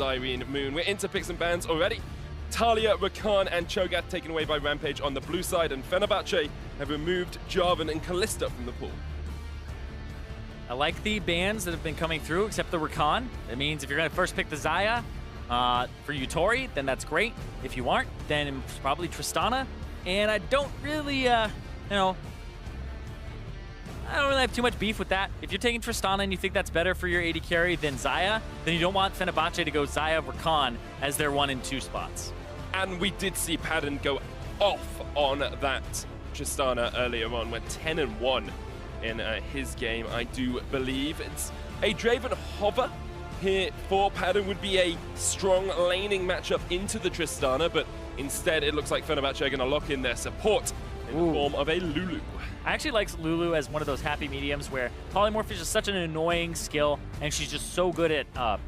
Zyrene Moon. We're into picks and bans already. Talia, Rakan, and Cho'Gath taken away by Rampage on the blue side, and Fenerbahçe have removed Jarvan and Kalista from the pool. I like the bans that have been coming through, except the Rakan. That means if you're going to first pick the Xayah for Yutori, then that's great. If you aren't, then it's probably Tristana. And I don't really, I don't really have too much beef with that. If you're taking Tristana and you think that's better for your AD carry than Xayah, then you don't want Fenerbahçe to go Xayah, Rakan as their 1 and 2 spots. And we did see Padden go off on that Tristana earlier on, went 10-1 in his game, I do believe. It's a Draven hover here for Padden, would be a strong laning matchup into the Tristana, but instead it looks like Fenerbahçe are going to lock in their support in the form of a Lulu. I actually like Lulu as one of those happy mediums where Polymorph is just such an annoying skill, and she's just so good at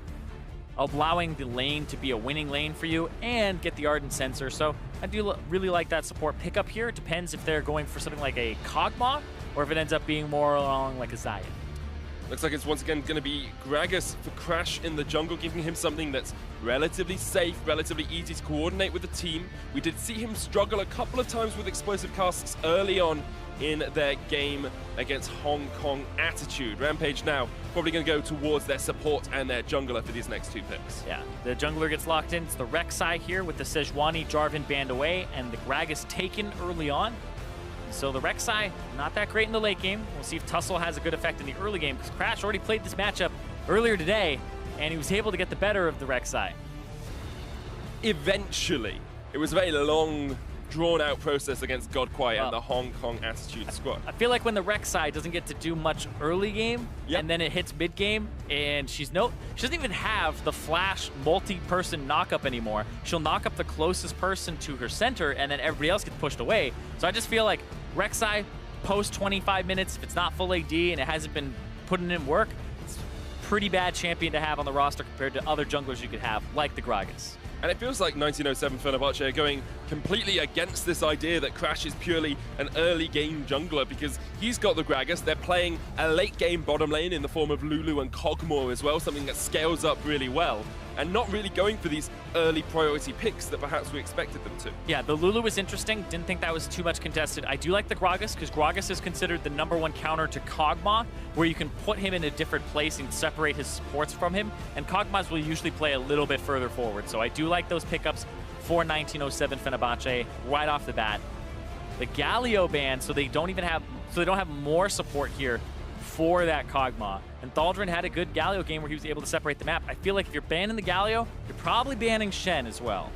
allowing the lane to be a winning lane for you and get the Ardent Sensor. So I do really like that support pickup here. It depends if they're going for something like a Kog'Maw or if it ends up being more along like a Xayah. Looks like it's once again going to be Gragas for Crash in the jungle, giving him something that's relatively safe, relatively easy to coordinate with the team. We did see him struggle a couple of times with explosive casts early on in their game against Hong Kong Attitude. Rampage now probably going to go towards their support and their jungler for these next 2 picks. Yeah, the jungler gets locked in. It's the Rek'Sai here with the Sejuani Jarvan banned away and the Gragas taken early on. So the Rek'Sai, not that great in the late game. We'll see if Tussle has a good effect in the early game, because Crash already played this matchup earlier today, and he was able to get the better of the Rek'Sai. Eventually. It was a very long, drawn-out process against Godquai and the Hong Kong Attitude squad. I feel like when the Rek'Sai doesn't get to do much early game, and then it hits mid game, and she doesn't even have the flash multi-person knock-up anymore. She'll knock up the closest person to her center, and then everybody else gets pushed away. So I just feel like Rek'Sai, post 25 minutes, if it's not full AD and it hasn't been putting in work, it's a pretty bad champion to have on the roster compared to other junglers you could have, like the Gragas. And it feels like 1907 Fenerbahçe are going completely against this idea that Crash is purely an early game jungler, because he's got the Gragas. They're playing a late game bottom lane in the form of Lulu and Kog'Maw as well, something that scales up really well, and not really going for these early priority picks that perhaps we expected them to. Yeah, the Lulu was interesting. Didn't think that was too much contested. I do like the Gragas, because Gragas is considered the #1 counter to Kog'Maw, where you can put him in a different place and separate his supports from him, and Kog'Maws will usually play a little bit further forward. So I do like those pickups for 1907 Fenerbahçe right off the bat. The Galio ban, so they don't have more support here for that Kog'Maw. And Thaldrun had a good Galio game where he was able to separate the map. I feel like if you're banning the Galio, you're probably banning Shen as well.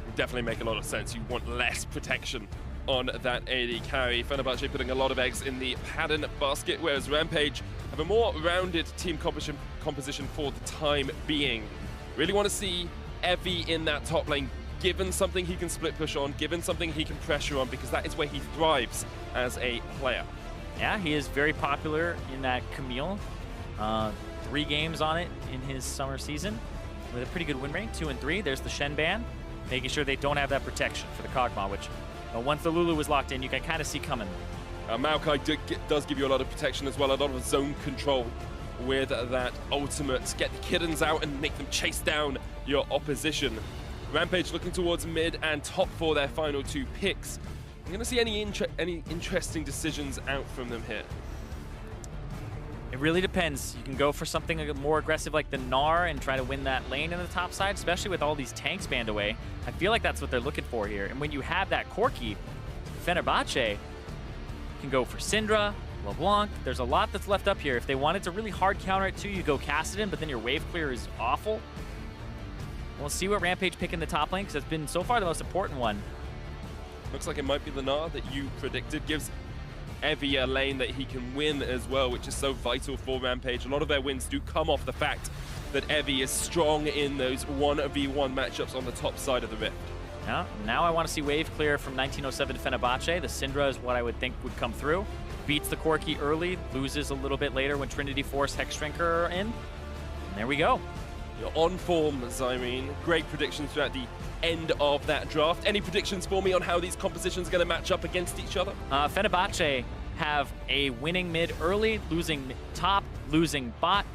Would definitely make a lot of sense. You want less protection on that AD carry. Fenerbahçe putting a lot of eggs in the Padden basket, whereas Rampage have a more rounded team composition for the time being. Really want to see Evie in that top lane, given something he can split push on, given something he can pressure on, because that is where he thrives as a player. Yeah, he is very popular in that Camille. 3 games on it in his summer season with a pretty good win rate, 2 and 3. There's the Shen ban, making sure they don't have that protection for the Kog'Maw, which once the Lulu was locked in, you can kind of see coming. Maokai does give you a lot of protection as well, a lot of zone control with that ultimate. Get the kittens out and make them chase down your opposition. Rampage looking towards mid and top for their final 2 picks. I'm going to see any interesting decisions out from them here. It really depends. You can go for something more aggressive like the Gnar and try to win that lane in the top side, especially with all these tanks banned away. I feel like that's what they're looking for here. And when you have that Corki, Fenerbahçe can go for Syndra, LeBlanc. There's a lot that's left up here. If they wanted to really hard counter it too, you go Kassadin, but then your wave clear is awful. We'll see what Rampage pick in the top lane, because it's been so far the most important one. Looks like it might be the Gnar that you predicted. Gives Evie a lane that he can win as well, which is so vital for Rampage. A lot of their wins do come off the fact that Evie is strong in those 1v1 matchups on the top side of the Rift. Yeah, now I want to see wave clear from 1907 Fenerbahçe. The Syndra is what I would think would come through. Beats the Corki early, loses a little bit later when Trinity Force Hexdrinker are in. And there we go. You're on form, Zyrene. Great predictions throughout the end of that draft. Any predictions for me on how these compositions are going to match up against each other? Fenerbahçe have a winning mid early, losing top, losing bot.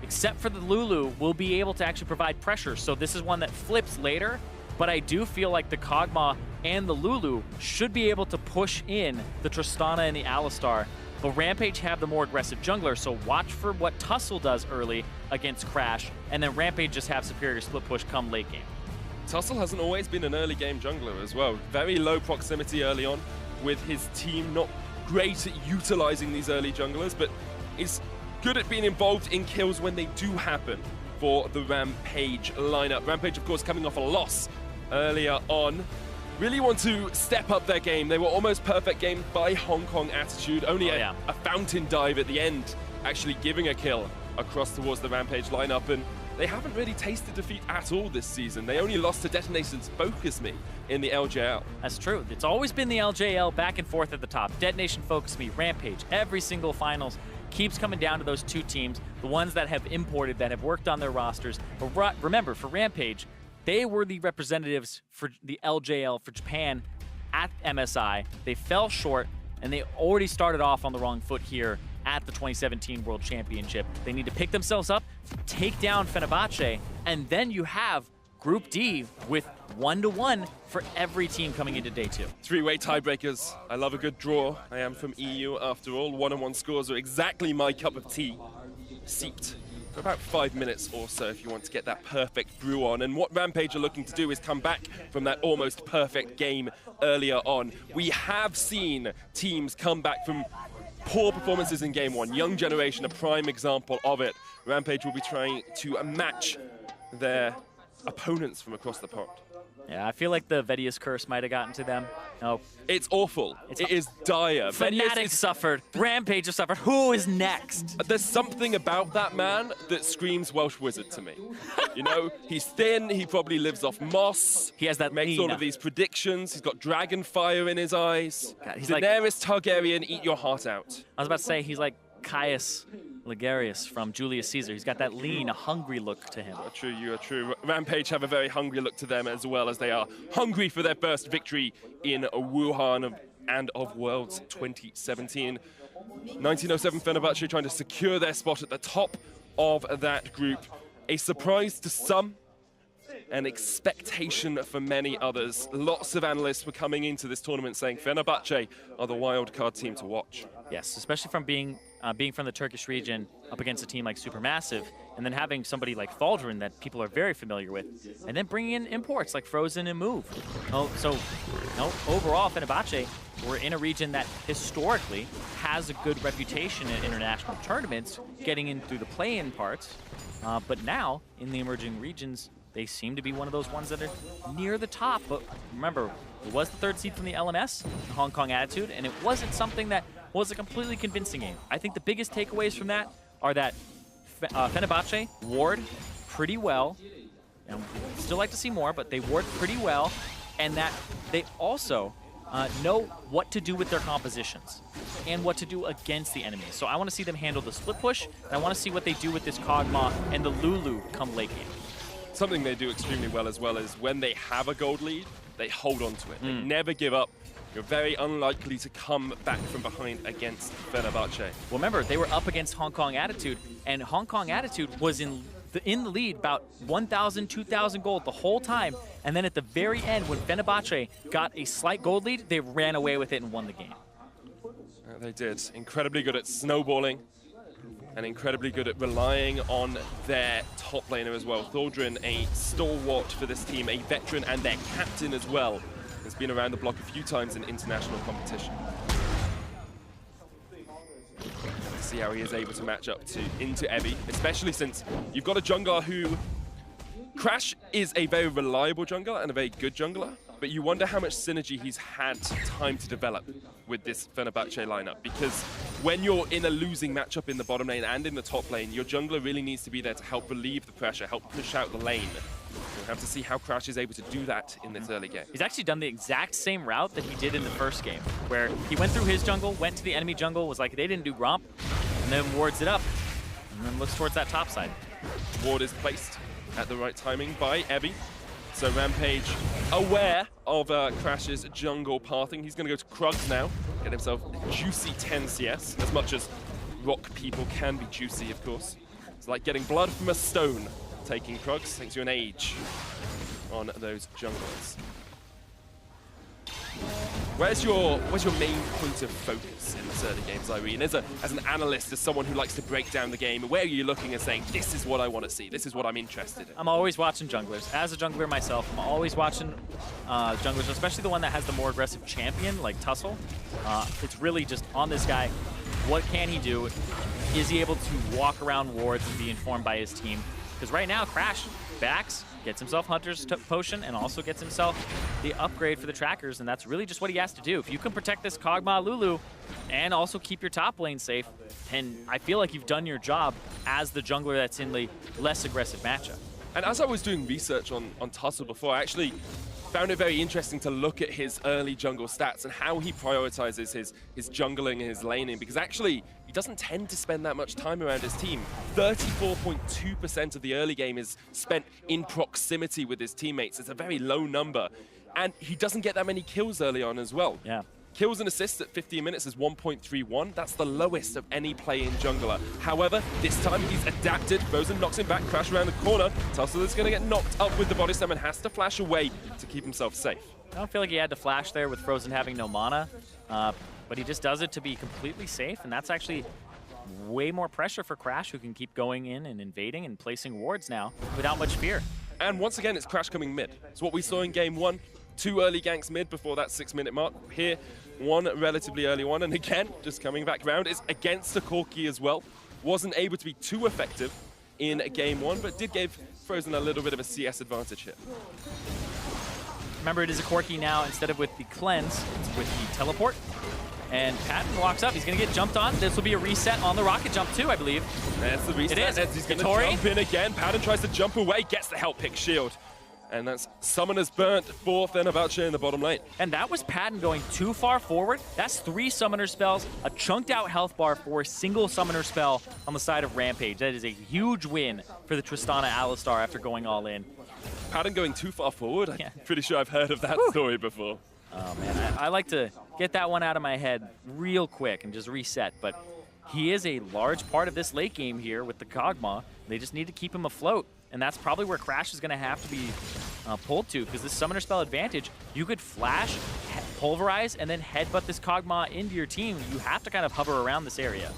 except for the Lulu, will be able to actually provide pressure. So this is one that flips later, but I do feel like the Kog'Maw and the Lulu should be able to push in the Tristana and the Alistar. But Rampage have the more aggressive jungler, so watch for what Tussle does early against Crash, and then Rampage just have superior split push come late game. Tussle hasn't always been an early game jungler as well. Very low proximity early on with his team, not great at utilizing these early junglers, but is good at being involved in kills when they do happen for the Rampage lineup. Rampage, of course, coming off a loss earlier on. Really want to step up their game. They were almost perfect game by Hong Kong Attitude. Only a fountain dive at the end, actually giving a kill across towards the Rampage lineup. And they haven't really tasted defeat at all this season. They only lost to Detonation's Focus Me in the LJL. That's true. It's always been the LJL back and forth at the top. Detonation, Focus Me, Rampage. Every single finals keeps coming down to those two teams, the ones that have imported, that have worked on their rosters. But remember, for Rampage, they were the representatives for the LJL for Japan at MSI. They fell short, and they already started off on the wrong foot here at the 2017 World Championship. They need to pick themselves up, take down Fenerbahçe, and then you have Group D with 1-1 for every team coming into day 2. Three-way tiebreakers. I love a good draw. I am from EU after all. 1-on-1 scores are exactly my cup of tea. Seeped for about 5 minutes or so if you want to get that perfect brew on. And what Rampage are looking to do is come back from that almost perfect game earlier on. We have seen teams come back from poor performances in game 1. Young Generation, a prime example of it. Rampage will be trying to match their opponents from across the pond. Yeah, I feel like the Vedius curse might have gotten to them. No. It's awful. It is dire. Fnatic suffered. Rampage has suffered. Who is next? There's something about that man that screams Welsh Wizard to me. You know, he's thin, he probably lives off moss. He has that makes all of these predictions. He's got dragon fire in his eyes. God, he's Daenerys Targaryen, eat your heart out. I was about to say, he's like Caius Ligarius from Julius Caesar. He's got that lean, hungry look to him. True, you are true. Rampage have a very hungry look to them, as well as they are hungry for their first victory in Wuhan and of Worlds 2017. 1907 Fenerbahçe trying to secure their spot at the top of that group. A surprise to some, an expectation for many others. Lots of analysts were coming into this tournament saying Fenerbahçe are the wildcard team to watch. Yes, especially from being from the Turkish region up against a team like Supermassive, and then having somebody like Faldrin that people are very familiar with, and then bringing in imports like Frozen and Move. Overall, Fenerbahçe were in a region that historically has a good reputation in international tournaments, getting in through the play-in parts, but now in the emerging regions, they seem to be one of those ones that are near the top. But remember, it was the 3rd seed from the LMS, the Hong Kong Attitude, and it wasn't something that was a completely convincing game. I think the biggest takeaways from that are that Fenerbahçe ward pretty well. And still like to see more, but they ward pretty well, and that they also know what to do with their compositions and what to do against the enemy. So I want to see them handle the split push, and I want to see what they do with this Kog'Maw and the Lulu come late game. Something they do extremely well as well is when they have a gold lead, they hold on to it. They never give up. You're very unlikely to come back from behind against Fenerbahçe. Well, remember, they were up against Hong Kong Attitude, and Hong Kong Attitude was in the lead about 1,000, 2,000 gold the whole time. And then at the very end, when Fenerbahçe got a slight gold lead, they ran away with it and won the game. They did. Incredibly good at snowballing, and incredibly good at relying on their top laner as well. Thaldrin, a stalwart for this team, a veteran, and their captain as well. Has been around the block a few times in international competition. See how he is able to match up into Evi, especially since you've got a jungler who... Crash is a very reliable jungler and a very good jungler, but you wonder how much synergy he's had time to develop with this Fenerbahçe lineup, because when you're in a losing matchup in the bottom lane and in the top lane, your jungler really needs to be there to help relieve the pressure, help push out the lane. We'll have to see how Crash is able to do that in this early game. He's actually done the exact same route that he did in the first game, where he went through his jungle, went to the enemy jungle, was like, they didn't do Gromp, and then wards it up, and then looks towards that top side. Ward is placed at the right timing by Evi. So Rampage, aware of Crash's jungle pathing, he's going to go to Krugs now, get himself a juicy 10 CS, as much as rock people can be juicy, of course. It's like getting blood from a stone. Taking Krugs takes you an age on those junglers. Where's your main point of focus in this early games, Irene? As an analyst, as someone who likes to break down the game, where are you looking and saying, this is what I want to see, this is what I'm interested in? I'm always watching junglers. As a jungler myself, I'm always watching junglers, especially the one that has the more aggressive champion, like Tussle. It's really just on this guy, what can he do? Is he able to walk around wards and be informed by his team? Because right now, Crash backs, gets himself Hunter's Potion, and also gets himself the upgrade for the trackers, and that's really just what he has to do. If you can protect this Kog'Maw Lulu and also keep your top lane safe, then I feel like you've done your job as the jungler that's in the less aggressive matchup. And as I was doing research on Tussle before, I actually found it very interesting to look at his early jungle stats and how he prioritizes his jungling and his laning, because actually he doesn't tend to spend that much time around his team. 34.2% of the early game is spent in proximity with his teammates. It's a very low number. And he doesn't get that many kills early on as well. Yeah. Kills and assists at 15 minutes is 1.31. That's the lowest of any play-in jungler. However, this time he's adapted. Frozen knocks him back, Crash around the corner. Tussle is going to get knocked up with the body slam and has to flash away to keep himself safe. I don't feel like he had to flash there with Frozen having no mana, but he just does it to be completely safe, and that's actually way more pressure for Crash, who can keep going in and invading and placing wards now without much fear. And once again, it's Crash coming mid. It's what we saw in game 1. 2 early ganks mid before that 6-minute mark. Here, 1 relatively early one, and again, just coming back round. It's against the Corki as well. Wasn't able to be too effective in game 1, but did give Frozen a little bit of a CS advantage here. Remember, it is a Corki now. Instead of with the cleanse, it's with the teleport. And Patton walks up. He's going to get jumped on. This will be a reset on the rocket jump too, I believe. That's the reset. It is. He's going to jump in again. Patton tries to jump away, gets the help pick shield. And that's Summoner's Burnt for Fenerbahçe in the bottom lane. And that was Patton going too far forward. That's 3 Summoner spells, a chunked out health bar for a single Summoner spell on the side of Rampage. That is a huge win for the Tristana Alistar after going all in. Patton going too far forward? I'm pretty sure I've heard of that story before. Oh man, I like to get that one out of my head real quick and just reset, but he is a large part of this late game here with the Kog'Maw. They just need to keep him afloat. And that's probably where Crash is going to have to be pulled to, because this Summoner Spell advantage, you could flash, pulverize, and then headbutt this Kog'Maw into your team. You have to kind of hover around this area.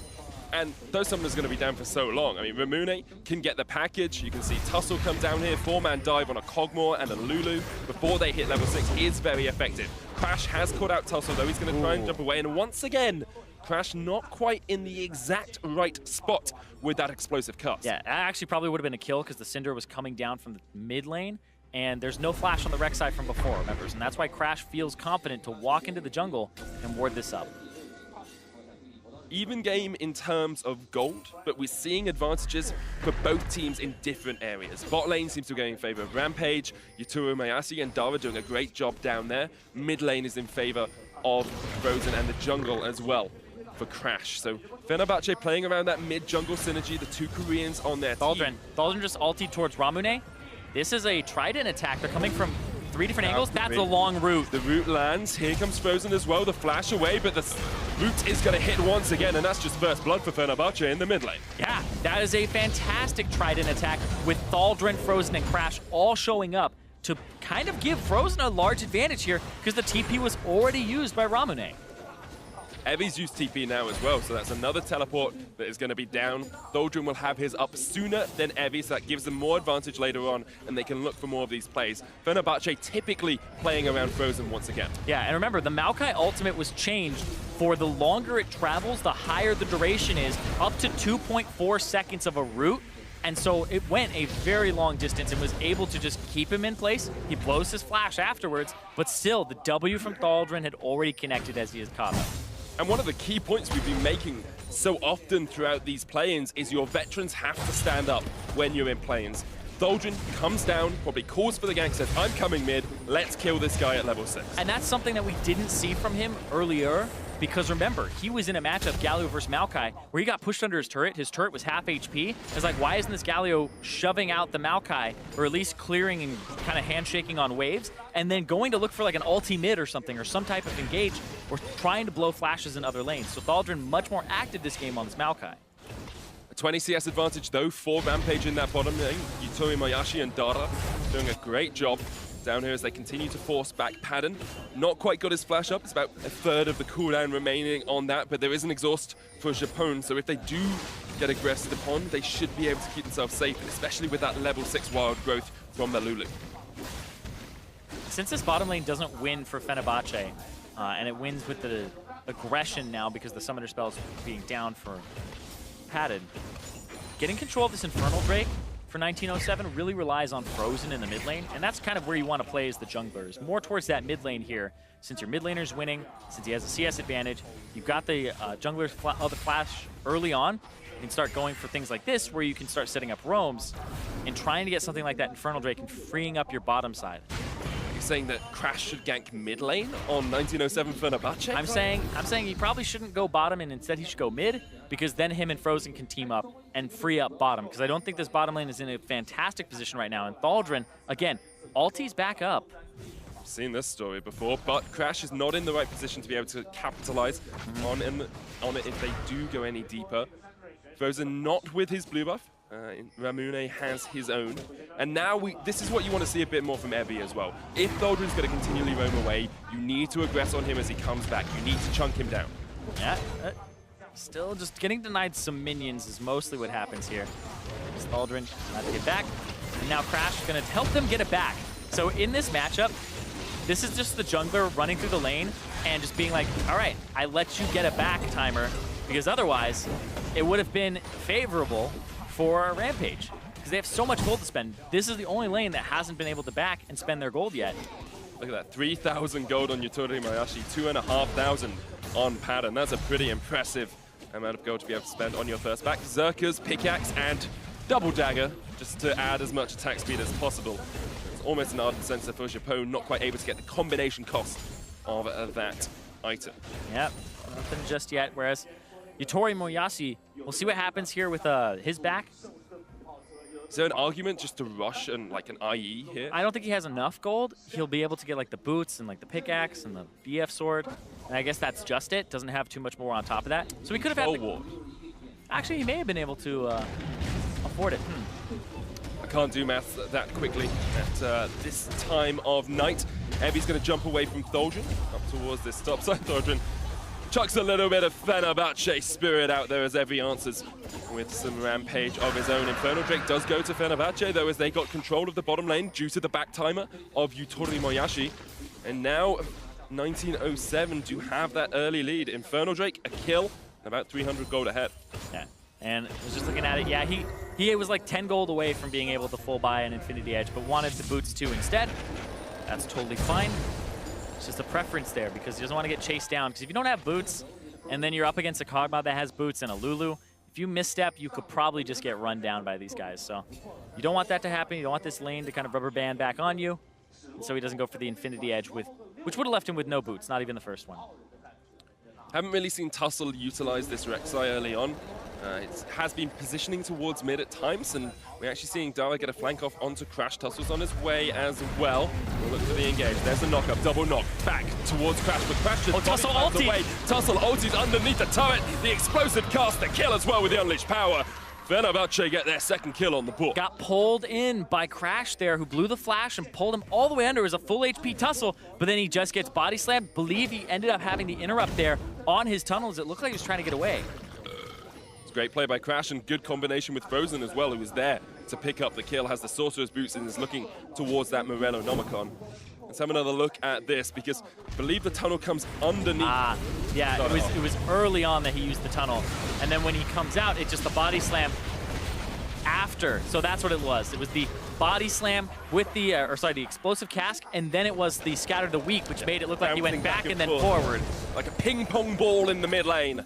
And those Summoners are going to be down for so long. I mean, Ramune can get the package. You can see Tussle come down here, 4-man dive on a Kog'Maw and a Lulu before they hit level 6 is very effective. Crash has caught out Tussle, though. He's going to try and jump away. And once again, Crash not quite in the exact right spot with that explosive cast. Yeah, that actually probably would have been a kill because the Cinder was coming down from the mid lane, and there's no flash on the Rex side from before, remember? And that's why Crash feels confident to walk into the jungle and ward this up. Even game in terms of gold, but we're seeing advantages for both teams in different areas. Bot lane seems to go in favor of Rampage. Yuturu, Mayasi, and Dara doing a great job down there. Mid lane is in favor of Frozen and the jungle as well for Crash. So Fenerbahçe playing around that mid-jungle synergy, the 2 Koreans on their team. Thaldren just ultied towards Ramune. This is a trident attack. They're coming from 3 different angles. That's a long route. The route lands. Here comes Frozen as well. The flash away, but the route is going to hit once again, and that's just first blood for Fenerbahçe in the mid lane. Yeah, that is a fantastic trident attack with Thaldren, Frozen, and Crash all showing up to kind of give Frozen a large advantage here because the TP was already used by Ramune. Evi's used TP now as well, so that's another teleport that is going to be down. Thaldren will have his up sooner than Evi, so that gives them more advantage later on, and they can look for more of these plays. Fenerbahçe typically playing around Frozen once again. Yeah, and remember, the Maokai ultimate was changed for the longer it travels, the higher the duration is, up to 2.4 seconds of a route. And so it went a very long distance and was able to just keep him in place. He blows his flash afterwards, but still, the W from Thaldren had already connected as he is caught up. And one of the key points we've been making so often throughout these play-ins is your veterans have to stand up when you're in play-ins. Thaldren comes down, probably calls for the gank, says, I'm coming mid, let's kill this guy at level 6. And that's something that we didn't see from him earlier, because remember, he was in a matchup, Galio versus Maokai, where he got pushed under his turret. His turret was half HP. It's like, why isn't this Galio shoving out the Maokai, or at least clearing and kind of handshaking on waves, and then going to look for like an ulti mid or something, or some type of engage, or trying to blow flashes in other lanes. So Thaldren much more active this game on this Maokai. A 20 CS advantage, though, for Rampage in that bottom lane. Yutori Moyashi and Dara doing a great job down here as they continue to force back Padden. Not quite got his flash up. It's about a third of the cooldown remaining on that, but there is an exhaust for Japon, so if they do get aggressed upon, they should be able to keep themselves safe, especially with that level 6 wild growth from the Lulu. Since this bottom lane doesn't win for Fenerbahçe, and it wins with the aggression now because the summoner spells being down for Padden, getting control of this Infernal Drake for 1907 really relies on Frozen in the mid lane, and that's kind of where you want to play as the junglers. More towards that mid lane here, since your mid laner's winning, since he has a CS advantage, you've got the jungler's other flash early on. You can start going for things like this, where you can start setting up roams and trying to get something like that Infernal Drake and freeing up your bottom side. Are you saying that Crash should gank mid lane on 1907 Fenerbahçe? I'm saying he probably shouldn't go bottom, and instead he should go mid, because then him and Frozen can team up and free up bottom, because I don't think this bottom lane is in a fantastic position right now. And Thaldrin, again, ulti's back up. I've seen this story before, but Crash is not in the right position to be able to capitalize on it if they do go any deeper. Frozen not with his blue buff. Ramune has his own. And now this is what you want to see a bit more from Evie as well. If Thaldrin's going to continually roam away, you need to aggress on him as he comes back. You need to chunk him down. Yeah, still just getting denied some minions is mostly what happens here. Thaldrin not to get back. And now Crash is going to help them get it back. So in this matchup, this is just the jungler running through the lane and just being like, all right, I let you get it back, timer, because otherwise it would have been favorable for Rampage, because they have so much gold to spend. This is the only lane that hasn't been able to back and spend their gold yet. Look at that, 3,000 gold on Yutori Moyashi, 2,500 on Padden. That's a pretty impressive amount of gold to be able to spend on your first back. Zerka's pickaxe and double dagger, just to add as much attack speed as possible. It's almost an ardent sensor for Japon, not quite able to get the combination cost of that item. Yep, nothing just yet, whereas Yutori Moyashi, we'll see what happens here with his back. Is there an argument just to rush and like an IE here? I don't think he has enough gold. He'll be able to get like the boots and like the pickaxe and the BF sword. And I guess that's just it. Doesn't have too much more on top of that. So he could have had the... Actually, he may have been able to afford it. I can't do maths that quickly at this time of night. Evie's going to jump away from Thaldrin up towards this top side. Thaldrin chucks a little bit of Fenerbahçe spirit out there as Evie answers with some Rampage of his own. Infernal Drake does go to Fenerbahçe, though, as they got control of the bottom lane due to the back timer of Yutori Moyashi. And now 1907 do have that early lead. Infernal Drake, a kill, about 300 gold ahead. Yeah, and I was just looking at it. Yeah, he was like 10 gold away from being able to full buy an Infinity Edge, but wanted the boots too instead. That's totally fine. It's just a preference there, because he doesn't want to get chased down. Because if you don't have boots, and then you're up against a Kog'Maw that has boots and a Lulu, if you misstep, you could probably just get run down by these guys. So you don't want that to happen. You don't want this lane to kind of rubber band back on you. And so he doesn't go for the Infinity Edge, which would have left him with no boots, not even the first one. Haven't really seen Tussle utilize this Rek'Sai early on. It has been positioning towards mid at times, and we're actually seeing Dara get a flank off onto Crash. Tussle's on his way as well. We'll look for the engage. There's a knock-up, double knock, back towards Crash, but Crash just Tussle ulti! Away. Tussle ulti's underneath the turret. The explosive cast, the kill as well with the unleashed power. Fenerbahçe get their second kill on the board. Got pulled in by Crash there, who blew the flash and pulled him all the way under. It was a full HP Tussle, but then he just gets body slammed. Believe he ended up having the interrupt there on his tunnels. It looked like he was trying to get away. Great play by Crash and good combination with Frozen as well, who was there to pick up the kill, has the Sorcerer's Boots and is looking towards that Morello Nomicon. Let's have another look at this, because I believe the tunnel comes underneath. Yeah, it was early on that he used the tunnel. And then when he comes out, it's just the body slam after. So that's what it was. It was the body slam with the, the explosive cask, and then it was the Scatter the Weak, which made it look like he went back and then forward. Like a ping pong ball in the mid lane.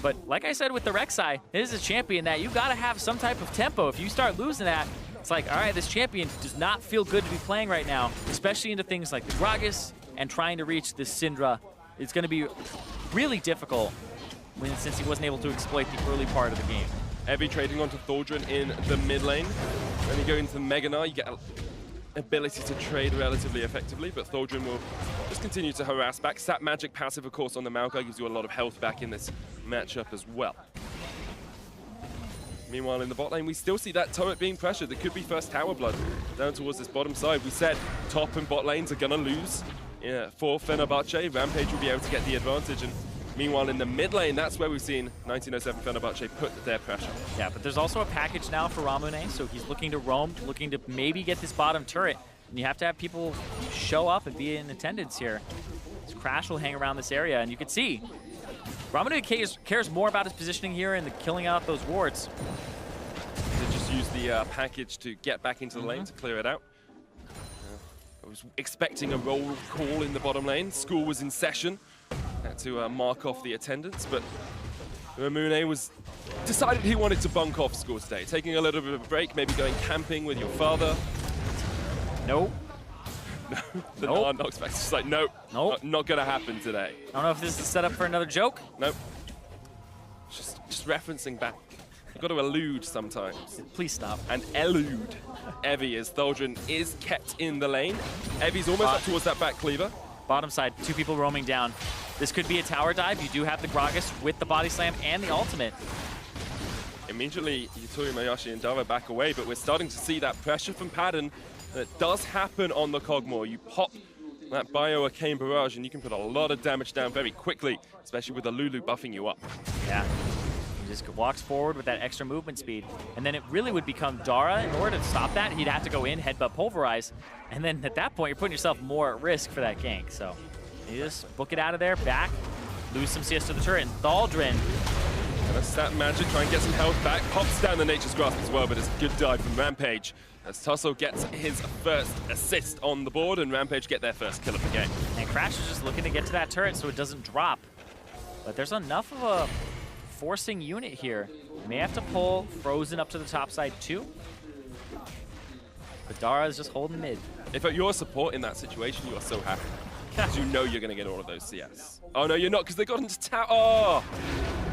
But like I said with the Rek'Sai, it is a champion that you gotta have some type of tempo. If you start losing that, it's like, all right, this champion does not feel good to be playing right now, especially into things like the Gragas and trying to reach this Syndra. It's gonna be really difficult since he wasn't able to exploit the early part of the game. Evie trading onto Thaldrin in the mid lane. When you go into the Mega Gnar, you get ability to trade relatively effectively, but Thaldrin will just continue to harass back. Sap Magic passive, of course, on the Maokai gives you a lot of health back in this matchup as well. Meanwhile, in the bot lane, we still see that turret being pressured. There could be first tower blood down towards this bottom side. We said top and bot lanes are going to lose for Fenerbahçe. Rampage will be able to get the advantage. And meanwhile, in the mid lane, that's where we've seen 1907 Fenerbahçe put their pressure. Yeah, but there's also a package now for Ramune, so he's looking to roam, looking to maybe get this bottom turret. And you have to have people show up and be in attendance here. This Crash will hang around this area, and you can see Ramune cares more about his positioning here and the killing out those wards. To just use the package to get back into the lane to clear it out. I was expecting a roll call in the bottom lane. School was in session. Had to mark off the attendance, but Ramune was decided he wanted to bunk off school today, taking a little bit of a break, maybe going camping with your father. Nope. The Nard knocks back. It's just like, nope, not gonna happen today. I don't know if this is set up for another joke. Nope. Just referencing back. You've got to elude sometimes. Please stop. And elude Evie as Tholdren is kept in the lane. Evie's almost up towards that back cleaver. Bottom side, 2 people roaming down. This could be a tower dive. You do have the Gragas with the body slam and the ultimate. Immediately, Yuturi, Mayashi, and Dara back away, but we're starting to see that pressure from Padden that does happen on the Cogmore. You pop that Bio Arcane Barrage, and you can put a lot of damage down very quickly, especially with the Lulu buffing you up. Yeah. He just walks forward with that extra movement speed. And then it really would become Dara. In order to stop that, he'd have to go in, headbutt, pulverize. And then at that point, you're putting yourself more at risk for that gank. So you just book it out of there, back, lose some CS to the turret. And Tholdren. And a stat magic, try and get some health back. Pops down the Nature's Grasp as well, but it's a good dive from Rampage. As Tussle gets his first assist on the board, and Rampage get their first kill of the game. And Crash is just looking to get to that turret so it doesn't drop. But there's enough of a forcing unit here. You may have to pull Frozen up to the top side too. But Dara is just holding mid. If you're a support in that situation, you are so happy. Because you know you're going to get all of those CS. Oh no, you're not, because they got into tower.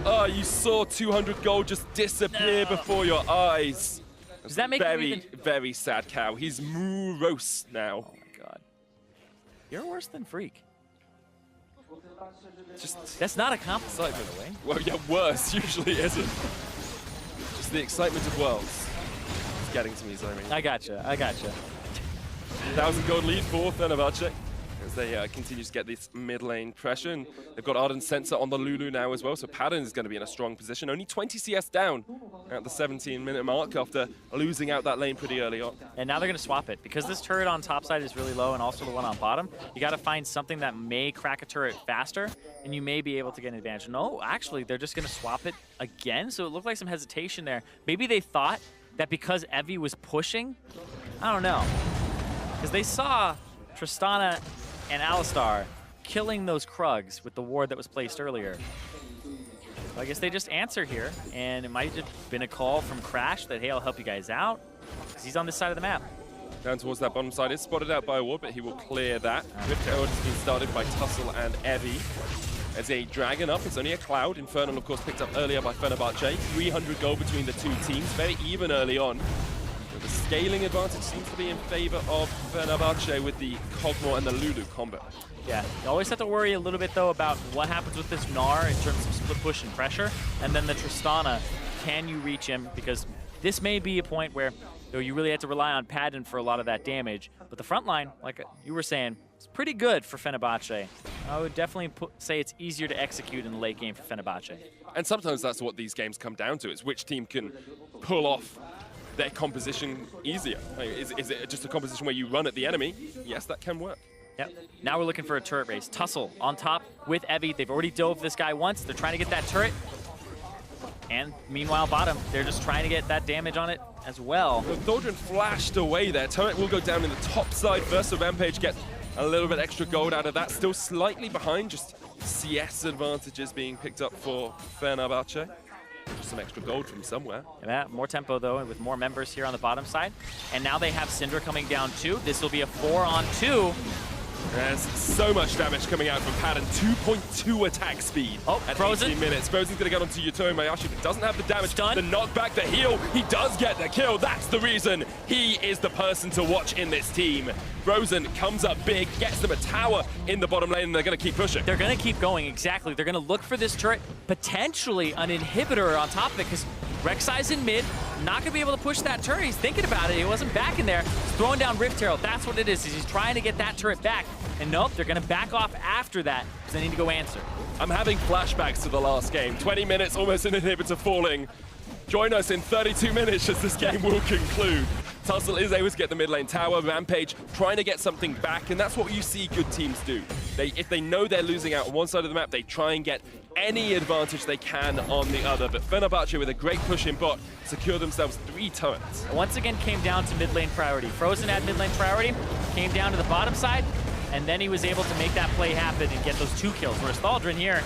Oh, you saw 200 gold just disappear before your eyes. Does that make very sad cow. He's morose now. Oh my god. You're worse than Freak. Just that's not a compliment, by the way. Well, yeah, worse usually isn't. Just the excitement of Worlds. It's getting to me, Zyrene. I gotcha. 1,000 gold lead for Fenerbahçe as they continue to get this mid lane pressure. And they've got Ardent Sensor on the Lulu now as well, so Padden is going to be in a strong position. Only 20 CS down at the 17-minute mark after losing out that lane pretty early on. And now they're going to swap it. Because this turret on top side is really low and also the one on bottom, you got to find something that may crack a turret faster, and you may be able to get an advantage. No, actually, they're just going to swap it again, so it looked like some hesitation there. Maybe they thought that because Evie was pushing, I don't know. Because they saw Tristana and Alistar killing those Krugs with the ward that was placed earlier. So I guess they just answer here, and it might have been a call from Crash that, hey, I'll help you guys out, because he's on this side of the map. Down towards that bottom side, is spotted out by a ward, but he will clear that. Rift Herald has been started by Tussle and Evie. As a dragon up, it's only a cloud. Infernal, of course, picked up earlier by Fenerbahçe. 300 gold between the two teams, very even early on. The scaling advantage seems to be in favor of Fenerbahçe with the Cogmore and the Lulu combo. Yeah, you always have to worry a little bit, though, about what happens with this Gnar in terms of split push and pressure. And then the Tristana, can you reach him? Because this may be a point where you really have to rely on Padden for a lot of that damage. But the front line, like you were saying, it's pretty good for Fenerbahçe. I would definitely say it's easier to execute in the late game for Fenerbahçe. And sometimes that's what these games come down to, is which team can pull off their composition easier. Like, is it just a composition where you run at the enemy? Yes, that can work. Yep. Now we're looking for a turret race. Tussle on top with Evie. They've already dove this guy once. They're trying to get that turret. And meanwhile, bottom, they're just trying to get that damage on it as well. The Tholdren flashed away there. Turret will go down in the top side first, so Rampage gets a little bit extra gold out of that. Still slightly behind, just CS advantages being picked up for Fenerbahçe. Just some extra gold from somewhere. Yeah, more tempo, though, with more members here on the bottom side. And now they have Syndra coming down, too. This will be a 4-on-2. There's so much damage coming out from Padden. 2.2 attack speed at Frozen. 18 minutes. Frozen's going to get onto Yuturi Mayashi, but doesn't have the damage. Stun. The knockback, the heal. He does get the kill. That's the reason he is the person to watch in this team. Frozen comes up big, gets them a tower in the bottom lane, and they're going to keep pushing. They're going to keep going, exactly. They're going to look for this turret, potentially an inhibitor on top of it, because Rek'Sai's in mid, not gonna be able to push that turret. He's thinking about it, he wasn't back in there. He's throwing down Rift Herald, that's what it is he's trying to get that turret back. And nope, they're gonna back off after that, because they need to go answer. I'm having flashbacks to the last game. 20 minutes, almost an inhibitor falling. Join us in 32 minutes as this game will conclude. Tussle is able to get the mid lane tower. Rampage trying to get something back, and that's what you see good teams do. If they know they're losing out on one side of the map, they try and get any advantage they can on the other. But Fenerbahçe, with a great push in bot, secure themselves 3 turrets. Once again, came down to mid lane priority. Frozen had mid lane priority, came down to the bottom side, and then he was able to make that play happen and get those 2 kills. Whereas Thaldrin here,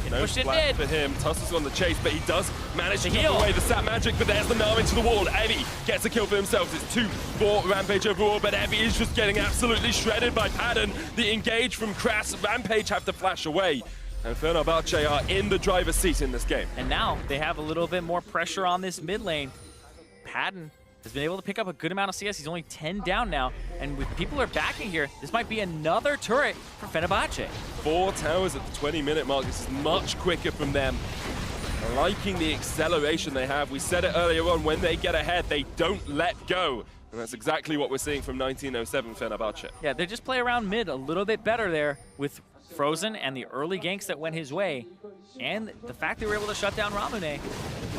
no pushed it flat mid. for him. Tussle's on the chase, but he does manage to heal knock away the sap magic, but there's the Gnar into the wall. Evie gets a kill for himself. It's 2 for Rampage overall, but Evie is just getting absolutely shredded by Padden. The engage from Krass. Rampage have to flash away, and Fenerbahçe are in the driver's seat in this game. And now they have a little bit more pressure on this mid lane. Padden has been able to pick up a good amount of CS. He's only 10 down now, and with people are backing here, this might be another turret for Fenerbahçe. 4 towers at the 20-minute mark. This is much quicker from them. Liking the acceleration they have. We said it earlier on, when they get ahead, they don't let go. And that's exactly what we're seeing from 1907 Fenerbahçe. Yeah, they just play around mid a little bit better there with Frozen and the early ganks that went his way. And the fact they were able to shut down Ramune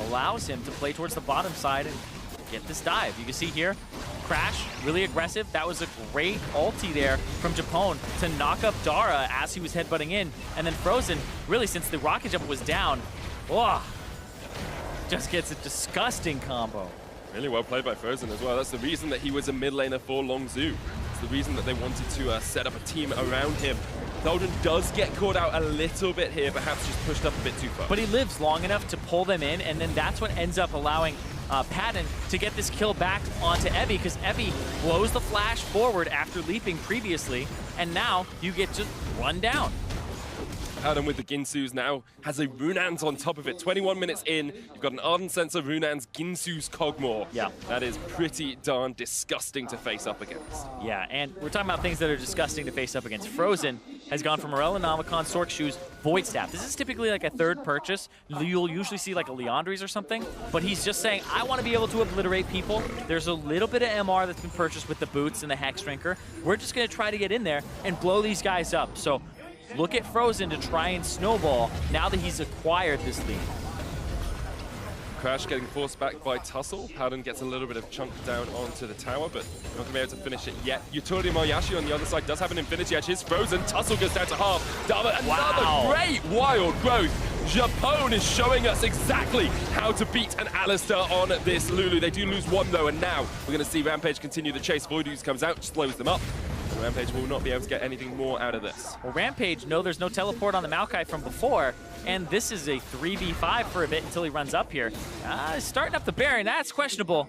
allows him to play towards the bottom side and get this dive. You can see here, Crash, really aggressive. That was a great ulti there from Japone to knock up Dara as he was headbutting in. And then Frozen, really since the rocket jump was down, just gets a disgusting combo. Really well played by Frozen as well. That's the reason that he was a mid laner for Longzhu. It's the reason that they wanted to set up a team around him. Thaldrin does get caught out a little bit here, perhaps just pushed up a bit too far. But he lives long enough to pull them in, and then that's what ends up allowing Padden to get this kill back onto Evie, because Evie blows the flash forward after leaping previously, and now you get just run down. Padden with the Ginsu's now has a Runans on top of it. 21 minutes in, you've got an Ardent Sensor, Runans, Ginsu's Kog'Maw. Yeah. That is pretty darn disgusting to face up against. Yeah, and we're talking about things that are disgusting to face up against. Frozen has gone from Morel Nomicon, Sork Shoes, Void Staff. This is typically like a third purchase. You'll usually see like a Leandri's or something, but he's just saying, I want to be able to obliterate people. There's a little bit of MR that's been purchased with the boots and the Hex Drinker. We're just going to try to get in there and blow these guys up. So look at Frozen to try and snowball now that he's acquired this lead. Crash getting forced back by Tussle. Padden gets a little bit of chunk down onto the tower, but not going to be able to finish it yet. Yutori Moyashi on the other side does have an Infinity Edge. Here's Frozen. Tussle goes down to half. Dava, another great wild growth. Japone is showing us exactly how to beat an Alistar on this Lulu. They do lose 1 though, and now we're going to see Rampage continue the chase. Voidooz comes out, slows them up. Rampage will not be able to get anything more out of this. Well, Rampage, no, there's no teleport on the Maokai from before, and this is a 3v5 for a bit until he runs up here. Starting up the Baron, that's questionable.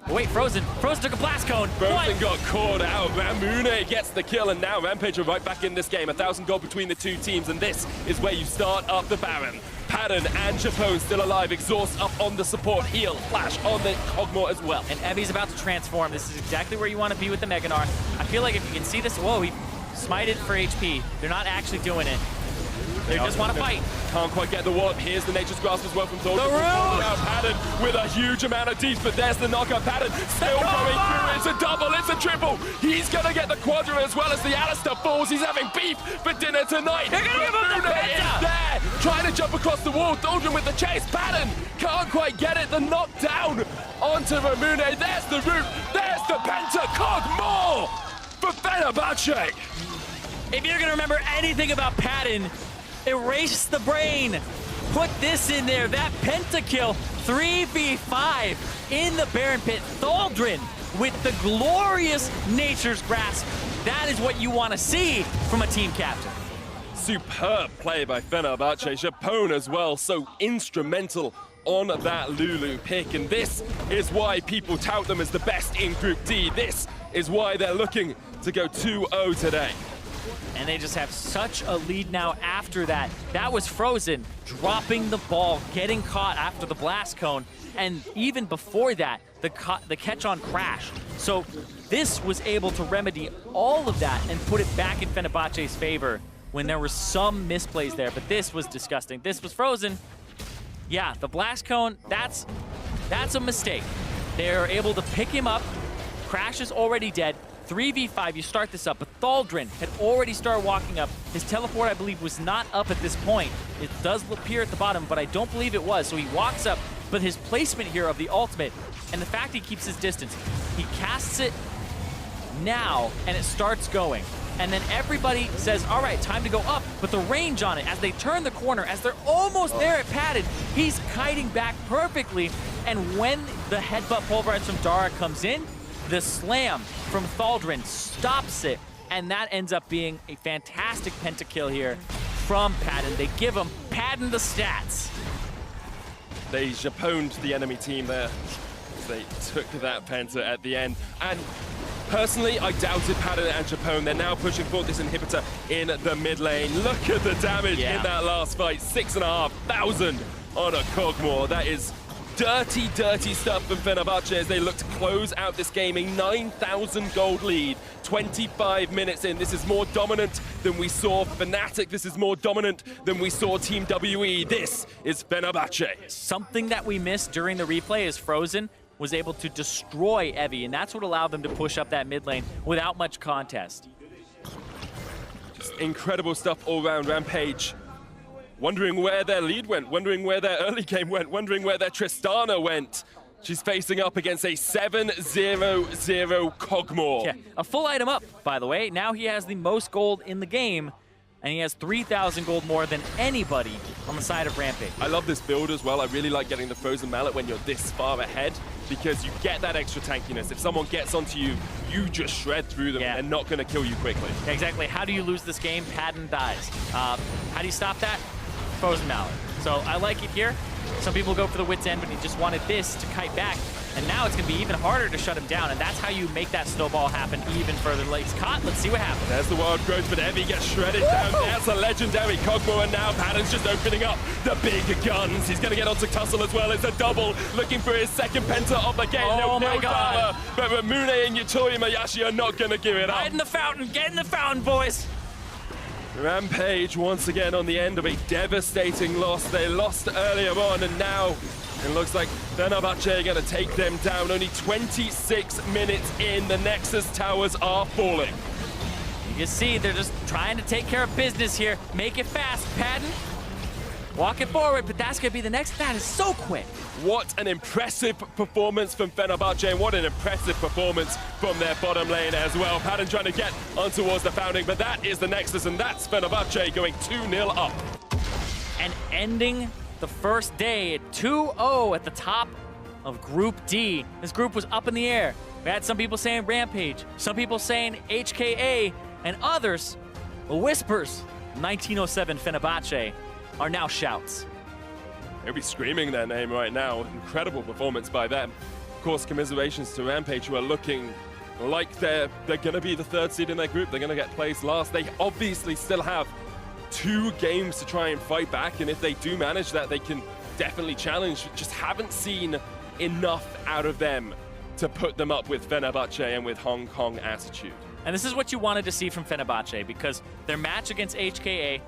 Oh, wait, Frozen took a blast cone. Frozen got caught out. Ramune gets the kill, and now Rampage are right back in this game. 1,000 gold between the 2 teams, and this is where you start up the Baron. Padden and Japone still alive. Exhaust up on the support. Heal, flash on the Kog'Maw as well. And Evie's about to transform. This is exactly where you want to be with the Mega Gnar. I feel like if you can see this, whoa, he smited for HP. They're not actually doing it. They just want to fight. Can't quite get the warp. Here's the Nature's Grasp as well from Thaldrin. Padden with a huge amount of deep, but there's the knockup. Padden still going through. It's a double, it's a triple. He's going to get the quadra as well as the Alistar falls. He's having beef for dinner tonight. They're going to give him the is there, trying to jump across the wall. Thaldrin with the chase. Padden can't quite get it. The knockdown onto Ramune. There's the root. There's the Penta. Kog'Maw for Fenerbahçe. If you're going to remember anything about Padden, erase the brain. Put this in there. That pentakill, 3v5 in the Baron Pit. Thaldrin with the glorious Nature's Grasp. That is what you want to see from a team captain. Superb play by Fenerbahçe. Japone as well, so instrumental on that Lulu pick. And this is why people tout them as the best in Group D. This is why they're looking to go 2-0 today. And they just have such a lead now after that. That was Frozen dropping the ball, getting caught after the blast cone. And even before that, the catch on Crash. So this was able to remedy all of that and put it back in Fenerbahçe's favor when there were some misplays there. But this was disgusting. This was Frozen. Yeah, the blast cone, that's a mistake. They're able to pick him up. Crash is already dead. 3v5, you start this up, but Thaldrin had already started walking up. His teleport, I believe, was not up at this point. It does appear at the bottom, but I don't believe it was. So he walks up, but his placement here of the ultimate, and the fact he keeps his distance, he casts it now, and it starts going. And then everybody says, all right, time to go up, but the range on it, as they turn the corner, as they're almost there at padded, he's kiting back perfectly, and when the headbutt pulverize from Dara comes in, the slam from Thaldrin stops it, and that ends up being a fantastic pentakill here from Padden. They give him Padden the stats. They Japoned the enemy team there. They took that penta at the end. And personally, I doubted Padden and Japone. They're now pushing forward this inhibitor in the mid lane. Look at the damage in that last fight. 6,500 on a Kog'Maw. That is dirty, dirty stuff from Fenerbahçe as they look to close out this game. A 9,000 gold lead, 25 minutes in. This is more dominant than we saw Fnatic. This is more dominant than we saw Team WE. This is Fenerbahçe. Something that we missed during the replay is Frozen was able to destroy Evi, and that's what allowed them to push up that mid lane without much contest. Just incredible stuff all around. Rampage wondering where their lead went, wondering where their early game went, wondering where their Tristana went. She's facing up against a 7-0-0 Kog'Maw. Yeah, a full item up, by the way. Now he has the most gold in the game, and he has 3,000 gold more than anybody on the side of Rampage. I love this build as well. I really like getting the Frozen Mallet when you're this far ahead, because you get that extra tankiness. If someone gets onto you, you just shred through them and they're not going to kill you quickly. Exactly. How do you lose this game? Padden dies. How do you stop that? Frozen Mallet. So I like it here. Some people go for the wit's end, but he just wanted this to kite back. And now it's going to be even harder to shut him down, and that's how you make that snowball happen even further. He's caught. Let's see what happens. There's the wild growth, but Evi gets shredded down. That's a legendary Kog'Maw, and now Padden's just opening up the big guns. He's going to get onto Tussle as well. It's a double, looking for his second penta of the game. Oh my God. But Ramune and Yutori Mayashi are not going to give it up. Right in the fountain. Get in the fountain, boys. Rampage once again on the end of a devastating loss. They lost earlier on, and now it looks like Fenerbahçe are going to take them down. Only 26 minutes in, the Nexus towers are falling. You can see they're just trying to take care of business here. Make it fast, Padden. Walk it forward, but that's going to be the next. That is so quick. What an impressive performance from Fenerbahçe, and what an impressive performance from their bottom lane as well. Padden trying to get on towards the founding, but that is the Nexus, and that's Fenerbahçe going 2-0 up. And ending the first day at 2-0 at the top of Group D. This group was up in the air. We had some people saying Rampage, some people saying HKA, and others, the whispers, 1907 Fenerbahçe, are now shouts. They'll be screaming their name right now. Incredible performance by them. Of course, commiserations to Rampage, who are looking like they're going to be the third seed in their group. They're going to get placed last. They obviously still have 2 games to try and fight back, and if they do manage that, they can definitely challenge. Just haven't seen enough out of them to put them up with Fenerbahçe and with Hong Kong attitude. And this is what you wanted to see from Fenerbahçe, because their match against HKA,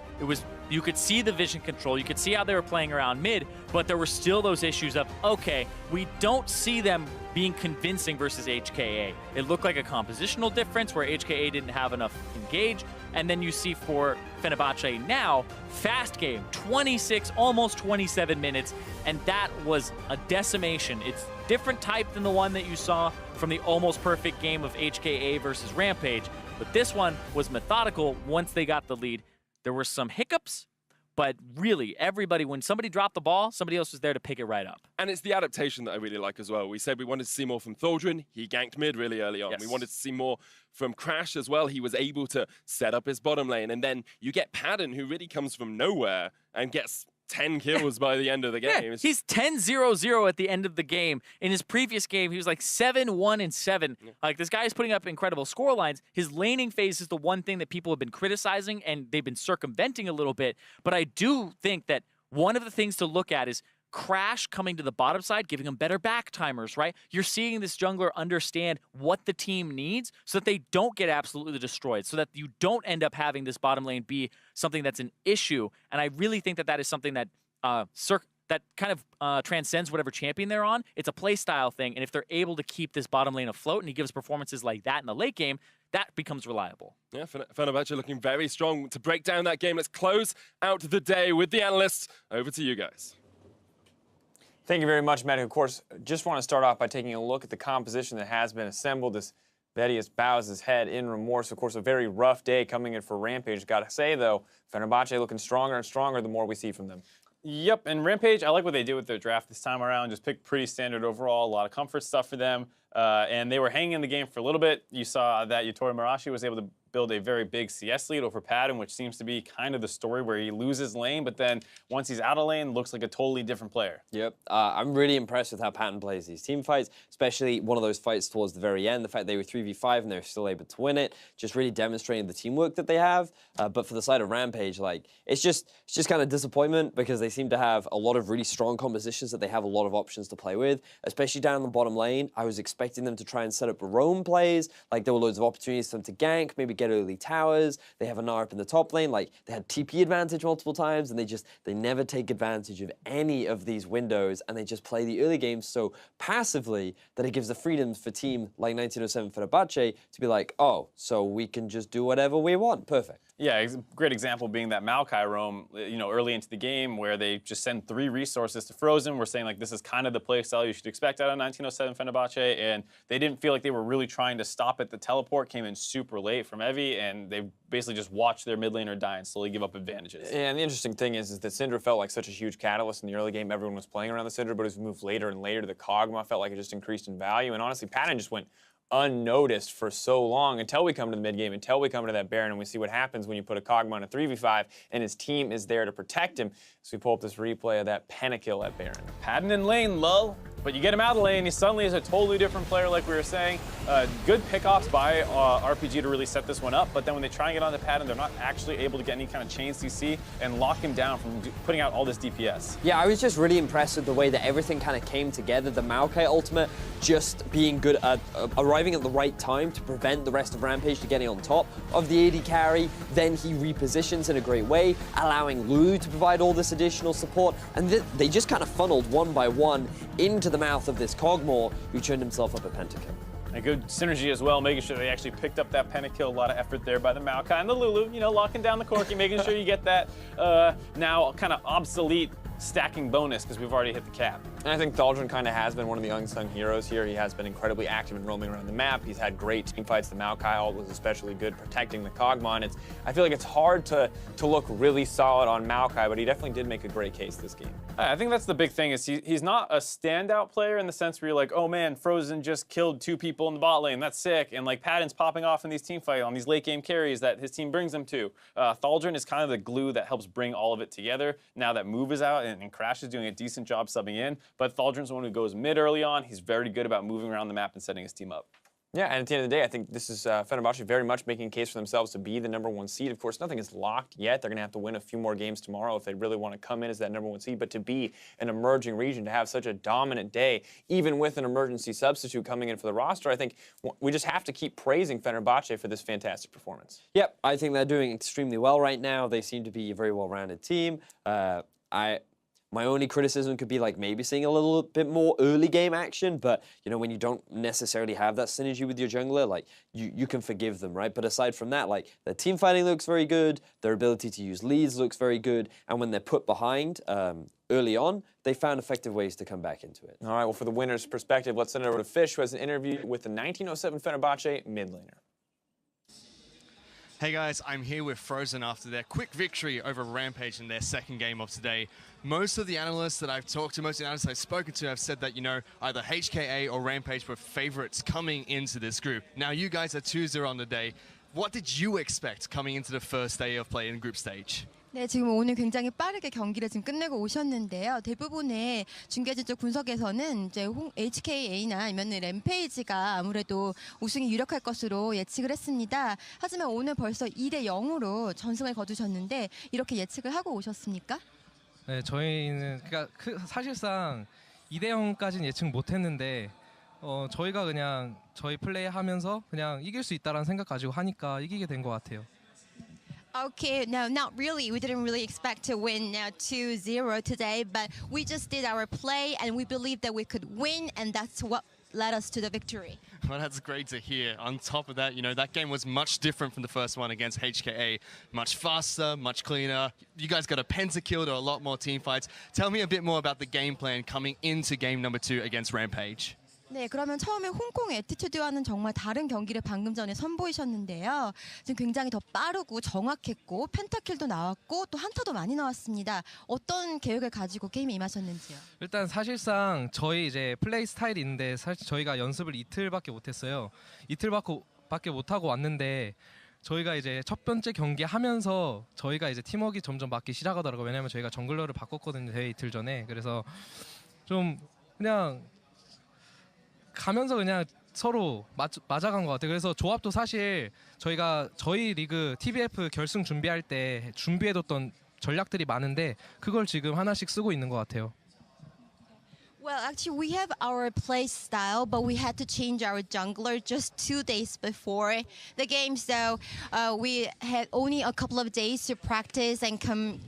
you could see the vision control, you could see how they were playing around mid, but there were still those issues of, okay, we don't see them being convincing versus HKA. It looked like a compositional difference where HKA didn't have enough engage, and then you see for Fenerbahçe now, fast game, 26, almost 27 minutes, and that was a decimation. It's different type than the one that you saw from the almost perfect game of HKA versus Rampage, but this one was methodical once they got the lead. There were some hiccups, but really, everybody, when somebody dropped the ball, somebody else was there to pick it right up. And it's the adaptation that I really like as well. We said we wanted to see more from Thaldrin. He ganked mid really early on. Yes. We wanted to see more from Crash as well. He was able to set up his bottom lane. And then you get Padden, who really comes from nowhere and gets 10 kills by the end of the game. Yeah, he's 10-0-0 at the end of the game. In his previous game, he was like 7-1-7. Yeah. Like, this guy is putting up incredible score lines. His laning phase is the one thing that people have been criticizing and they've been circumventing a little bit. But I do think that one of the things to look at is Crash coming to the bottom side, giving them better back timers, right? You're seeing this jungler understand what the team needs so that they don't get absolutely destroyed, so that you don't end up having this bottom lane be something that's an issue. And I really think that that is something that that kind of transcends whatever champion they're on. It's a play style thing, and if they're able to keep this bottom lane afloat and he gives performances like that in the late game, that becomes reliable. Yeah, Fenerbahçe looking very strong to break down that game. Let's close out the day with the analysts. Over to you guys. Thank you very much, Matt. Of course, just want to start off by taking a look at the composition that has been assembled. This Vedius bows his head in remorse. Of course, a very rough day coming in for Rampage. Got to say, though, Fenerbahçe looking stronger and stronger the more we see from them. Yep, and Rampage, I like what they did with their draft this time around. Just picked pretty standard overall, a lot of comfort stuff for them. And they were hanging in the game for a little bit. You saw that Yutori Marashi was able to build a very big CS lead over Padden, which seems to be kind of the story where he loses lane, but then once he's out of lane, looks like a totally different player. Yep, I'm really impressed with how Padden plays these team fights, especially one of those fights towards the very end. The fact they were 3v5 and they were still able to win it, just really demonstrating the teamwork that they have. But for the side of Rampage, like it's just kind of disappointment because they seem to have a lot of really strong compositions that they have a lot of options to play with, especially down the bottom lane. I was expecting them to try and set up roam plays, like there were loads of opportunities for them to gank, maybe get early towers. They have a Nara up in the top lane, like they had TP advantage multiple times, and they never take advantage of any of these windows, and they just play the early games so passively that it gives the freedoms for team like 1907 Fenerbahçe to be like, oh, so we can just do whatever we want. Perfect. Yeah, great example being that Macau roam, early into the game where they just send 3 resources to Frozen. We're saying like this is kind of the play style you should expect out of 1907 Fenerbahçe, and they didn't feel like they were really trying to stop it. The teleport came in super late from Evie, and they basically just watched their mid laner die and slowly give up advantages. Yeah, and the interesting thing is that Syndra felt like such a huge catalyst in the early game. Everyone was playing around the Syndra, but as we moved later and later, the Kog'Maw felt like it just increased in value, and honestly, Padden just went unnoticed for so long until we come to the mid game, until we come to that Baron, and we see what happens when you put a Kog'Maw in a 3v5 and his team is there to protect him. So we pull up this replay of that pentakill at Baron. Padden in lane, lull. But you get him out of lane, he suddenly is a totally different player like we were saying. Good pickoffs by RPG to really set this one up, but then when they try and get on the Padden, they're not actually able to get any kind of chain CC and lock him down from putting out all this DPS. Yeah, I was just really impressed with the way that everything kind of came together. The Maokai ultimate just being good at arriving at the right time to prevent the rest of Rampage to getting on top of the AD carry. Then he repositions in a great way, allowing Lulu to provide all this additional support. And they just kind of funneled one by one into the mouth of this Kog'Maw, who turned himself up a pentakill. A good synergy as well, making sure they actually picked up that pentakill. A lot of effort there by the Maokai and the Lulu, locking down the Corki, making sure you get that now kind of obsolete stacking bonus because we've already hit the cap. And I think Thaldrun kind of has been one of the unsung heroes here. He has been incredibly active in roaming around the map. He's had great team fights. The Maokai ult was especially good protecting the Kog'Maw. And I feel like it's hard to look really solid on Maokai, but he definitely did make a great case this game. I think that's the big thing is he's not a standout player in the sense where you're like, oh man, Frozen just killed 2 people in the bot lane. That's sick. And like Padden's popping off in these team fights on these late game carries that his team brings him to. Thaldrun is kind of the glue that helps bring all of it together. Now that Move is out and Crash is doing a decent job subbing in, but Thaldrun's the one who goes mid early on. He's very good about moving around the map and setting his team up. Yeah, and at the end of the day, I think this is Fenerbahçe very much making a case for themselves to be the #1 seed. Of course, nothing is locked yet. They're going to have to win a few more games tomorrow if they really want to come in as that #1 seed. But to be an emerging region, to have such a dominant day, even with an emergency substitute coming in for the roster, I think we just have to keep praising Fenerbahçe for this fantastic performance. Yep, I think they're doing extremely well right now. They seem to be a very well-rounded team. My only criticism could be like maybe seeing a little bit more early game action, but when you don't necessarily have that synergy with your jungler, like you can forgive them, right? But aside from that, like their team fighting looks very good, their ability to use leads looks very good, and when they're put behind early on, they found effective ways to come back into it. All right, well, for the winner's perspective, let's send it over to Fish, who has an interview with the 1907 Fenerbahçe mid laner. Hey guys, I'm here with Frozen after their quick victory over Rampage in their second game of today. Most of the analysts that I've talked to, most of the analysts I've spoken to have said that, either HKA or Rampage were favorites coming into this group. Now you guys are 2-0 on the day. What did you expect coming into the first day of play in group stage? 네, 지금 오늘 굉장히 빠르게 경기를 지금 끝내고 오셨는데요. 대부분의 중계진쪽 분석에서는 이제 HKA나 아니면 램페이지가 아무래도 우승이 유력할 것으로 예측을 했습니다. 하지만 오늘 벌써 2-0으로 전승을 거두셨는데 이렇게 예측을 하고 오셨습니까? 네, 저희는 사실상 2-0까지는 예측 못했는데 저희가 그냥 저희 플레이 하면서 그냥 이길 수 있다라는 생각 가지고 하니까 이기게 된 것 같아요. Okay, no, not really. We didn't really expect to win now 2-0 today, but we just did our play and we believed that we could win, and that's what led us to the victory. Well, that's great to hear. On top of that, you know, that game was much different from the first one against HKA. Much faster, much cleaner. You guys got a pentakill to a lot more team fights. Tell me a bit more about the game plan coming into game number 2 against Rampage. 네, 그러면 처음에 홍콩 애티튜드와는 정말 다른 경기를 방금 전에 선보이셨는데요. 지금 굉장히 더 빠르고 정확했고 펜타킬도 나왔고 또 한타도 많이 나왔습니다. 어떤 계획을 가지고 게임에 임하셨는지요? 일단 사실상 저희 이제 플레이 스타일이 있는데 사실 저희가 연습을 이틀밖에 못했어요. 이틀밖에 못하고 왔는데 저희가 이제 첫 번째 경기 하면서 저희가 이제 팀워크가 점점 맞기 시작하더라고요. 왜냐면 저희가 정글러를 바꿨거든요. 대회 이틀 전에. 그래서 좀 그냥 가면서 그냥 서로 맞아간 것 같아요. 그래서 조합도 사실 저희가 저희 리그 TBF 결승 준비할 때 준비해뒀던 전략들이 많은데 그걸 지금 하나씩 쓰고 있는 것 같아요. Well, actually, we have our play style, but we had to change our jungler just 2 days before the game. So we had only a couple of days to practice and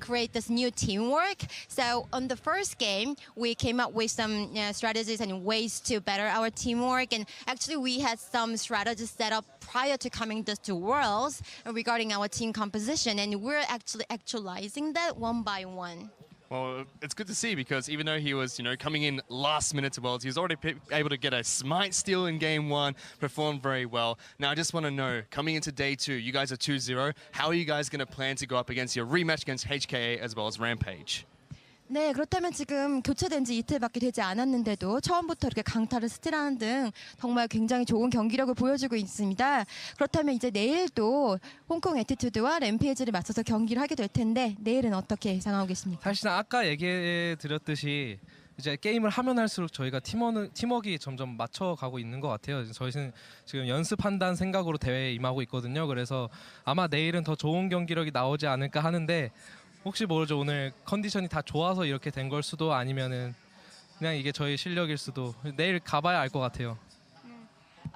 create this new teamwork. So on the first game, we came up with some strategies and ways to better our teamwork. And actually, we had some strategies set up prior to coming to Worlds regarding our team composition. And we're actually actualizing that one by one. Well, it's good to see because even though he was, you know, coming in last minute to Worlds, he was already able to get a smite steal in game 1, performed very well. Now, I just want to know, coming into day 2, you guys are 2-0. How are you guys going to plan to go up against your rematch against HKA as well as Rampage? 네, 그렇다면 지금 교체된 지 이틀밖에 되지 않았는데도 처음부터 이렇게 강타를 스틸하는 등 정말 굉장히 좋은 경기력을 보여주고 있습니다. 그렇다면 이제 내일도 홍콩 애티튜드와 램페이지를 맞서서 경기를 하게 될 텐데 내일은 어떻게 예상하고 계십니까? 사실상 아까 얘기해 드렸듯이 이제 게임을 하면 할수록 저희가 팀워크가 점점 맞춰가고 있는 것 같아요. 저희는 지금 연습한다는 생각으로 대회에 임하고 있거든요. 그래서 아마 내일은 더 좋은 경기력이 나오지 않을까 하는데 혹시 모르죠. 오늘 컨디션이 다 좋아서 이렇게 된 걸 수도 아니면은 그냥 이게 저희 실력일 수도 내일 가봐야 알 것 같아요.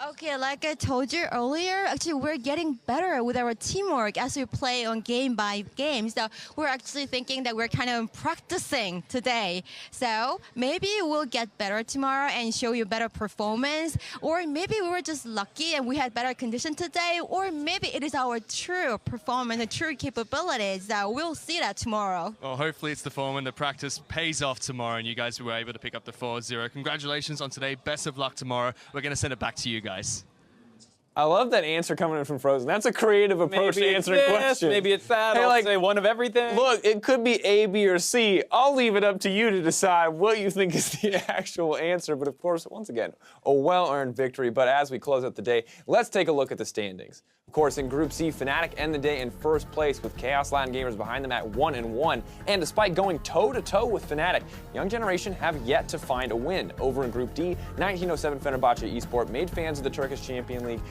Okay, like I told you earlier, actually we're getting better with our teamwork as we play on game by game. So we're actually thinking that we're kind of practicing today. So maybe we'll get better tomorrow and show you better performance. Or maybe we were just lucky and we had better condition today. Or maybe it is our true performance and true capabilities. We'll see that tomorrow. Well, hopefully it's the form and the practice pays off tomorrow and you guys were able to pick up the 4-0. Congratulations on today. Best of luck tomorrow. We're going to send it back to you guys. I love that answer coming in from Frozen. That's a creative approach to answering questions. Maybe it's that. Hey, I'll like, say one of everything. Look, it could be A, B, or C. I'll leave it up to you to decide what you think is the actual answer. But of course, once again, a well-earned victory. But as we close out the day, let's take a look at the standings. Of course, in Group C, Fnatic end the day in first place with Chaos Latin Gamers behind them at 1-1. And despite going toe-to-toe with Fnatic, Young Generation have yet to find a win. Over in Group D, 1907 Fenerbahçe Esport made fans of the Turkish Champion League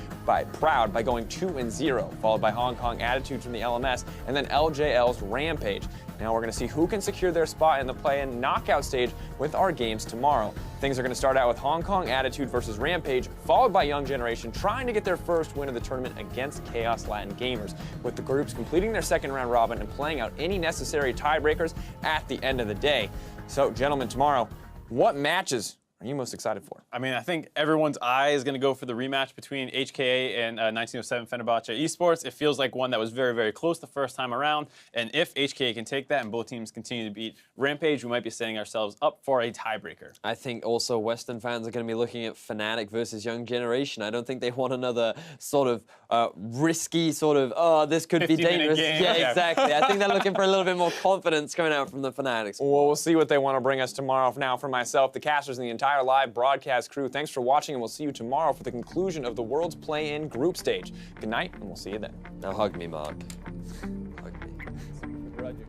proud by going 2-0, followed by Hong Kong Attitude from the LMS, and then LJL's Rampage. Now we're going to see who can secure their spot in the play-in knockout stage with our games tomorrow. Things are going to start out with Hong Kong Attitude versus Rampage, followed by Young Generation trying to get their first win of the tournament against Chaos Latin Gamers, with the groups completing their second round robin and playing out any necessary tiebreakers at the end of the day. So, gentlemen, tomorrow, what matches are you most excited for? I mean, I think everyone's eye is going to go for the rematch between HKA and 1907 Fenerbahçe Esports. It feels like one that was very, very close the first time around. And if HKA can take that and both teams continue to beat Rampage, we might be setting ourselves up for a tiebreaker. I think also Western fans are going to be looking at Fnatic versus Young Generation. I don't think they want another sort of risky sort of, oh, this could be dangerous. Game. Yeah, exactly. I think they're looking for a little bit more confidence coming out from the Fnatic. Well, we'll see what they want to bring us tomorrow. Now, for myself, the casters, and the entire live broadcast crew, thanks for watching, and we'll see you tomorrow for the conclusion of the World's Play-In group stage. Good night, and we'll see you then. Now hug me, Mark. Hug me. Roger.